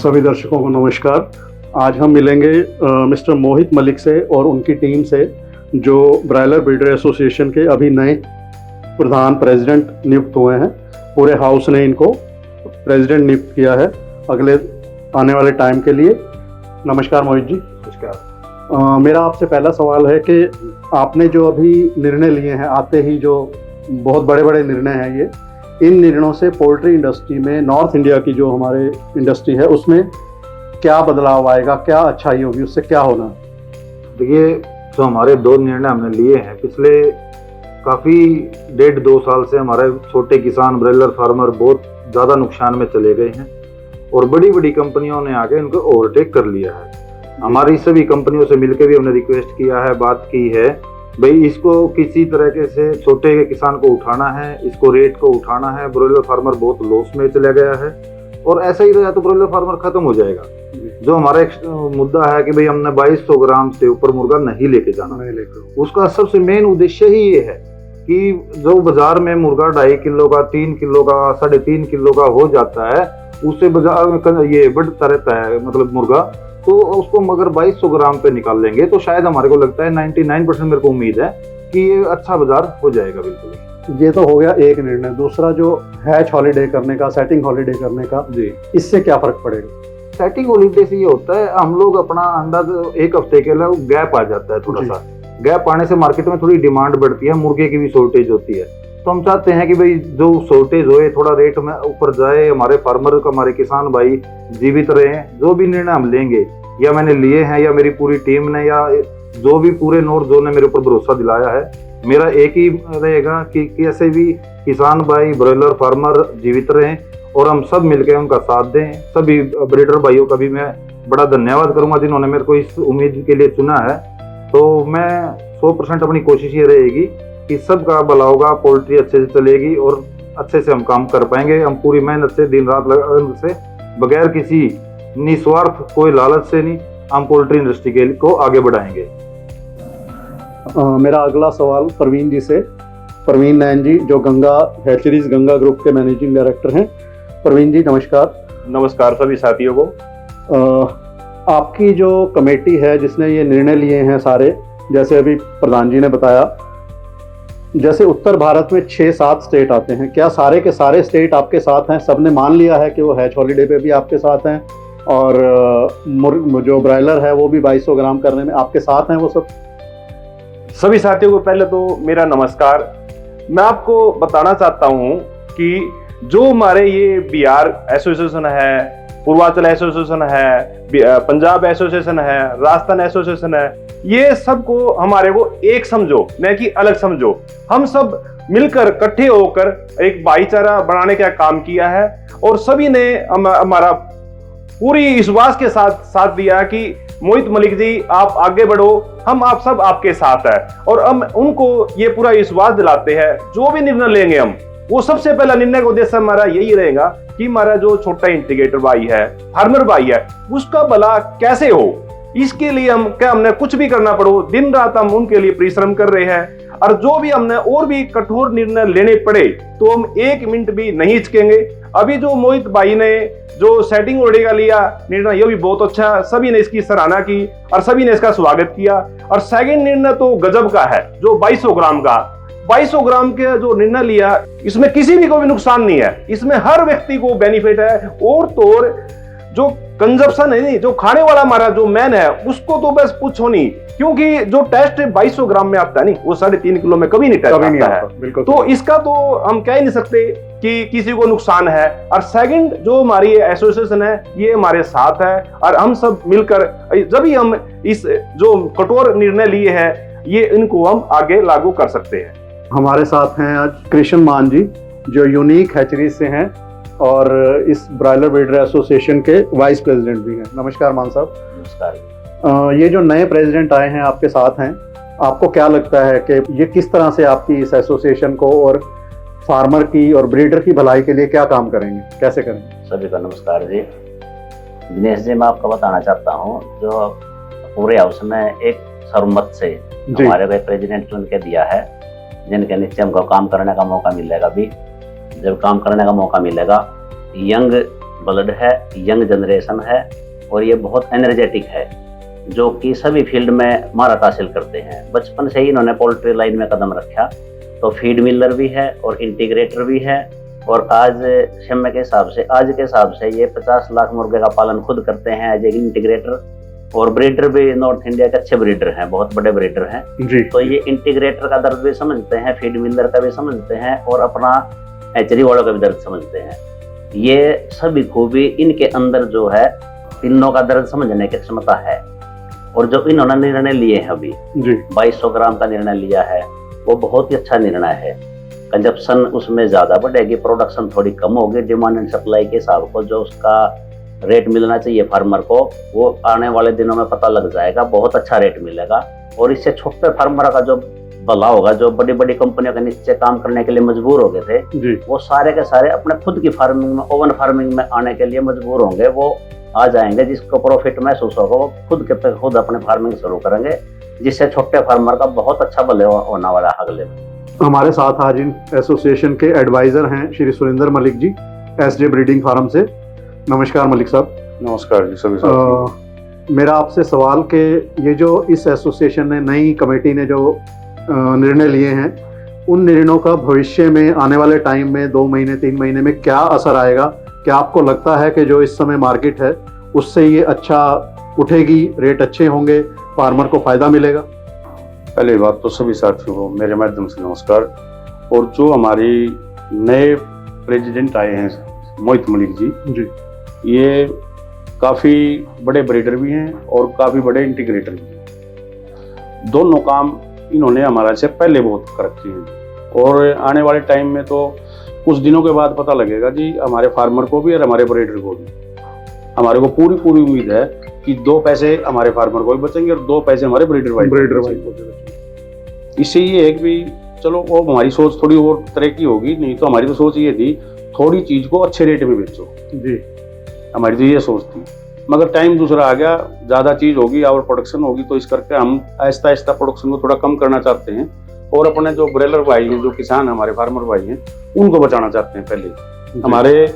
सभी दर्शकों को नमस्कार। आज हम मिलेंगे मिस्टर मोहित मलिक से और उनकी टीम से, जो ब्रायलर ब्रीडर एसोसिएशन के अभी नए प्रधान प्रेसिडेंट नियुक्त हुए हैं। पूरे हाउस ने इनको प्रेसिडेंट नियुक्त किया है अगले आने वाले टाइम के लिए। नमस्कार मोहित जी। नमस्कार। मेरा आपसे पहला सवाल है कि आपने जो अभी निर्णय लिए हैं, आते ही जो बहुत बड़े बड़े निर्णय हैं ये, इन निर्णयों से पोल्ट्री इंडस्ट्री में, नॉर्थ इंडिया की जो हमारे इंडस्ट्री है उसमें क्या बदलाव आएगा, क्या अच्छाई होगी, उससे क्या होना? देखिए, जो हमारे दो निर्णय हमने लिए हैं, पिछले काफ़ी 1.5-2 साल से हमारे छोटे किसान ब्रॉयलर फार्मर बहुत ज़्यादा नुकसान में चले गए हैं और बड़ी बड़ी कंपनियों ने आके इनको ओवरटेक कर लिया है। हमारी सभी कंपनियों से मिलकर भी हमने रिक्वेस्ट किया है, बात की है, भाई इसको किसी तरीके से छोटे किसान को उठाना है, इसको रेट को उठाना है। ब्रॉयलर फार्मर बहुत लॉस में चला गया है और ऐसा ही रहा तो ब्रॉयलर फार्मर खत्म हो जाएगा। जो हमारा एक मुद्दा है कि भाई हमने 2200 ग्राम से ऊपर मुर्गा नहीं लेके जाना, उसका सबसे मेन उद्देश्य ही ये है कि जो बाजार में मुर्गा 2.5 किलो का, 3 किलो का, 3.5 किलो का हो जाता है, उससे बाजार में ये बढ़ता रहता है मतलब मुर्गा, तो उसको मगर 2200 ग्राम पे निकाल लेंगे तो शायद हमारे को लगता है 99% मेरे को उम्मीद है कि ये अच्छा बाजार हो जाएगा। बिल्कुल, ये तो हो गया एक निर्णय। दूसरा जो हैच हॉलीडे करने का, सेटिंग हॉलीडे करने का, जी, इससे क्या फर्क पड़ेगा? सेटिंग हॉलीडे से ये होता है, हम लोग अपना अंदाज 1 हफ्ते के लिए गैप आ जाता है, थोड़ा सा गैप आने से मार्केट में थोड़ी डिमांड बढ़ती है, मुर्गे की भी शॉर्टेज होती है। तो हम चाहते हैं कि भाई जो शॉर्टेज होए, थोड़ा रेट में ऊपर जाए, हमारे फार्मर, हमारे किसान भाई जीवित रहे। जो भी निर्णय हम लेंगे, या मैंने लिए हैं या मेरी पूरी टीम ने या जो भी पूरे नॉर्थ जोन ने मेरे ऊपर भरोसा दिलाया है, मेरा एक ही रहेगा कि कैसे भी किसान भाई, ब्रॉयलर फार्मर जीवित रहें और हम सब मिलकर उनका साथ दें। सभी ब्रीडर भाइयों का भी मैं बड़ा धन्यवाद करूंगा जिन्होंने मेरे को इस उम्मीद के लिए चुना है। तो मैं 100% अपनी कोशिश ये रहेगी कि सबका भला होगा, पोल्ट्री अच्छे से चलेगी और अच्छे से हम काम कर पाएंगे। हम पूरी मेहनत से, दिन रात लगन से, बगैर किसी निस्वार्थ, कोई लालच से नहीं, हम पोल्ट्री इंडस्ट्री को आगे बढ़ाएंगे। मेरा अगला सवाल प्रवीण जी से। प्रवीण नैन जी, जो गंगा हैचरीज गंगा ग्रुप के मैनेजिंग डायरेक्टर हैं। प्रवीण जी नमस्कार। नमस्कार सभी साथियों को। आपकी जो कमेटी है जिसने ये निर्णय लिए हैं सारे, जैसे अभी प्रधान जी ने बताया, जैसे उत्तर भारत में 6-7 स्टेट आते हैं, क्या सारे के सारे स्टेट आपके साथ हैं? सबने मान लिया है कि वो हैच हॉलीडे पे भी आपके साथ हैं और जो ब्रायलर है वो भी 2200 ग्राम करने में आपके साथ हैं वो सब? सभी साथियों को पहले तो मेरा नमस्कार। मैं आपको बताना चाहता हूं कि जो हमारे ये बिहार एसोसिएशन है, पूर्वांचल एसोसिएशन है, पंजाब एसोसिएशन है, राजस्थान एसोसिएशन है, ये सबको हमारे को एक समझो, न कि अलग समझो। हम सब मिलकर इकट्ठे होकर एक भाईचारा बनाने का काम किया है और सभी ने हमारा पूरी विश्वास के साथ दिया कि मोहित मलिक जी आप आगे बढ़ो, हम आप सब आपके साथ हैं। और हम उनको ये पूरा विश्वास दिलाते हैं, जो भी निर्णय लेंगे हम, वो सबसे पहला निर्णय का उद्देश्य हमारा यही रहेगा कि हमारा जो छोटा इंटीग्रेटर भाई है, फार्मर भाई है, उसका भला कैसे हो। इसके लिए हमने कुछ भी करना पड़ो, दिन रात हम उनके लिए परिश्रम कर रहे हैं। और जो भी हमने और भी कठोर निर्णय लेने पड़े तो हम 1 मिनट भी नहीं हिचकेंगे। अभी जो मोहित भाई ने जो सेटिंग हॉलीडे का लिया निर्णय, ये भी बहुत अच्छा, सभी ने इसकी सराहना की और सभी ने इसका स्वागत किया। और सेकंड निर्णय तो गजब का है, जो 2200 ग्राम का, 2200 ग्राम के जो निर्णय लिया, इसमें किसी भी को भी नुकसान नहीं है, इसमें हर व्यक्ति को बेनिफिट है। और तो और जो कंजप्शन है, जो खाने वाला हमारा जो मैन है, उसको तो बस पूछो नहीं, क्योंकि जो टेस्ट 2200 ग्राम में आता है नहीं, वो 3.5 किलो में कभी नहीं टेस्ट आता है। तो इसका तो हम कह ही नहीं सकते कि किसी को नुकसान है। और सेकंड, जो हमारी एसोसिएशन है, ये हमारे साथ है और हम सब मिलकर जब ही हम इस जो कठोर निर्णय लिए हैं, ये इनको हम आगे लागू कर सकते हैं। हमारे साथ हैं आज कृष्ण मान जी, जो यूनिक हैचरीज से हैं और इस ब्रायलर ब्रीडर एसोसिएशन के वाइस प्रेसिडेंट भी हैं। नमस्कार मान साहब। नमस्कार। ये जो नए प्रेसिडेंट आए हैं आपके साथ हैं, आपको क्या लगता है कि ये किस तरह से आपकी इस एसोसिएशन को और फार्मर की और ब्रीडर की भलाई के लिए क्या काम करेंगे, कैसे करेंगे? सभी को नमस्कार जी। दिनेश जी, मैं आपको बताना चाहता हूँ, जो पूरे हाउस में एक सर्वमत से हमारे को प्रेसिडेंट चुन के दिया है, जिनके नीचे हमको काम करने का मौका मिलेगा। भी जब काम करने का मौका मिलेगा, यंग ब्लड है, यंग जनरेशन है और ये बहुत एनर्जेटिक है, जो कि सभी फील्ड में महारत हासिल करते हैं। बचपन से ही इन्होंने पोल्ट्री लाइन में कदम रखा, तो फीड मिलर भी है और इंटीग्रेटर भी है। और आज समय के हिसाब से, आज के हिसाब से ये 50 लाख मुर्गे का पालन खुद करते हैं एज ए इंटीग्रेटर। और ब्रीडर भी नॉर्थ इंडिया के अच्छे ब्रीडर हैं, बहुत बड़े ब्रीडर हैं जी। तो ये इंटीग्रेटर का दर्द भी समझते हैं, फीड मिलर का भी समझते हैं और अपना हैचरी वालों का भी दर्द समझते हैं। ये सभी खूबी इनके अंदर जो है, तीनों का दर्द समझने की क्षमता है। और जो इन्होंने निर्णय लिए हैं अभी जी 2200 ग्राम का निर्णय लिया है, वो बहुत ही अच्छा निर्णय है। कंजप्शन उसमें ज्यादा बढ़ेगी, प्रोडक्शन थोड़ी कम होगी, डिमांड एंड सप्लाई के हिसाब को जो उसका रेट मिलना चाहिए फार्मर को, वो आने वाले दिनों में पता लग जाएगा, बहुत अच्छा रेट मिलेगा। और इससे छोटे फार्मर का जो भला होगा, जो बड़ी बड़ी कंपनियों के नीचे काम करने के लिए मजबूर हो गए थे जी। वो सारे के सारे अपने खुद की फार्मिंग में, ओवन फार्मिंग में आने के लिए मजबूर होंगे, वो आ जाएंगे। जिसको प्रॉफिट महसूस होगा वो खुद के पे खुद अपने फार्मिंग शुरू करेंगे, जिससे छोटे फार्मर का बहुत अच्छा भले होने वाला है अगले में। हमारे साथ आज इन एसोसिएशन के एडवाइजर हैं Shri Surendra Malik ji, SJ breeding farm से। नमस्कार मलिक साहब। नमस्कार जी सभी साथियों। मेरा आपसे सवाल कि ये जो इस एसोसिएशन ने, नई कमेटी ने जो निर्णय लिए हैं, उन निर्णयों का भविष्य में आने वाले टाइम में 2 महीने 3 महीने में क्या असर आएगा? क्या आपको लगता है कि जो इस समय मार्केट है उससे ये अच्छा उठेगी, रेट अच्छे होंगे, फार्मर को फायदा मिलेगा? पहली बात तो सभी साथियों को मेरे माध्यम से नमस्कार। और जो हमारी नए प्रेसिडेंट आए हैं मोहित मलिक जी, ये काफ़ी बड़े ब्रीडर भी हैं और काफ़ी बड़े इंटीग्रेटर भी हैं। दोनों काम इन्होंने हमारा से पहले बहुत कर रखे हैं और आने वाले टाइम में तो कुछ दिनों के बाद पता लगेगा जी, हमारे फार्मर को भी और हमारे ब्रीडर को भी। हमारे को पूरी उम्मीद है कि 2 पैसे हमारे फार्मर को भी बचेंगे और 2 पैसे हमारे ब्रीडर भाई को बचेंगे। इससे ये है कि भी चलो, वो हमारी सोच थोड़ी और तरह की होगी, नहीं तो हमारी तो सोच ये थी थोड़ी चीज को अच्छे रेट में बेचो जी। हमारी तो ये सोच थी। मगर टाइम दूसरा आ गया, ज़्यादा चीज़ होगी और प्रोडक्शन होगी, तो इस करके हम आहिस्ता आहिस्ता प्रोडक्शन को थोड़ा कम करना चाहते हैं और अपने जो ब्रेलर भाई हैं, जो किसान हमारे फार्मर भाई हैं, उनको बचाना चाहते हैं। पहले हमारे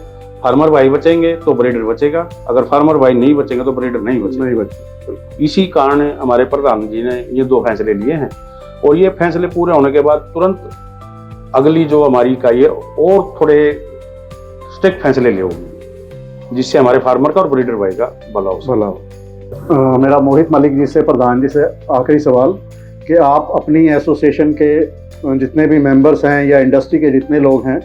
फार्मर भाई बचेंगे तो ब्रीडर बचेगा, अगर फार्मर भाई नहीं बचेंगे तो ब्रीडर नहीं बचेगा। इसी कारण हमारे प्रधान जी ने ये 2 फैसले लिए हैं और ये फैसले पूरे होने के बाद तुरंत अगली जो हमारी इकाई है और थोड़े स्ट्रिक्ट फैसले ले होंगे, जिससे हमारे फार्मर का और ब्रीडर भाई का भला हो। मेरा मोहित मलिक जी से, प्रधान जी से आखिरी सवाल कि आप अपनी एसोसिएशन के जितने भी मेंबर्स हैं या इंडस्ट्री के जितने लोग हैं,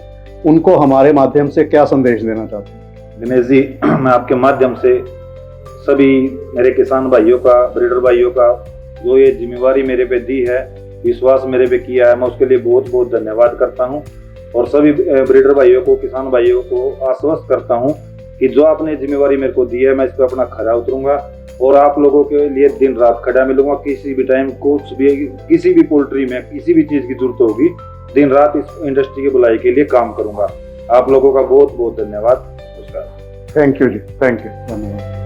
उनको हमारे माध्यम से क्या संदेश देना चाहते हैं? दिनेश जी, मैं आपके माध्यम से सभी मेरे किसान भाइयों का, ब्रीडर भाइयों का, जो ये जिम्मेवारी मेरे पे दी है, विश्वास मेरे पे किया है, मैं उसके लिए बहुत बहुत धन्यवाद करता हूँ। और सभी ब्रीडर भाइयों को, किसान भाइयों को आश्वस्त करता हूँ कि जो आपने जिम्मेवारी मेरे को दी है, मैं इस पर अपना खरा उतरूंगा और आप लोगों के लिए दिन रात खड़ा मिलूंगा। किसी भी टाइम कुछ भी, किसी भी पोल्ट्री में किसी भी चीज़ की जरूरत होगी, दिन रात इस इंडस्ट्री की भलाई के लिए काम करूंगा। आप लोगों का बहुत बहुत धन्यवाद। नमस्कार। थैंक यू जी, थैंक यू, धन्यवाद।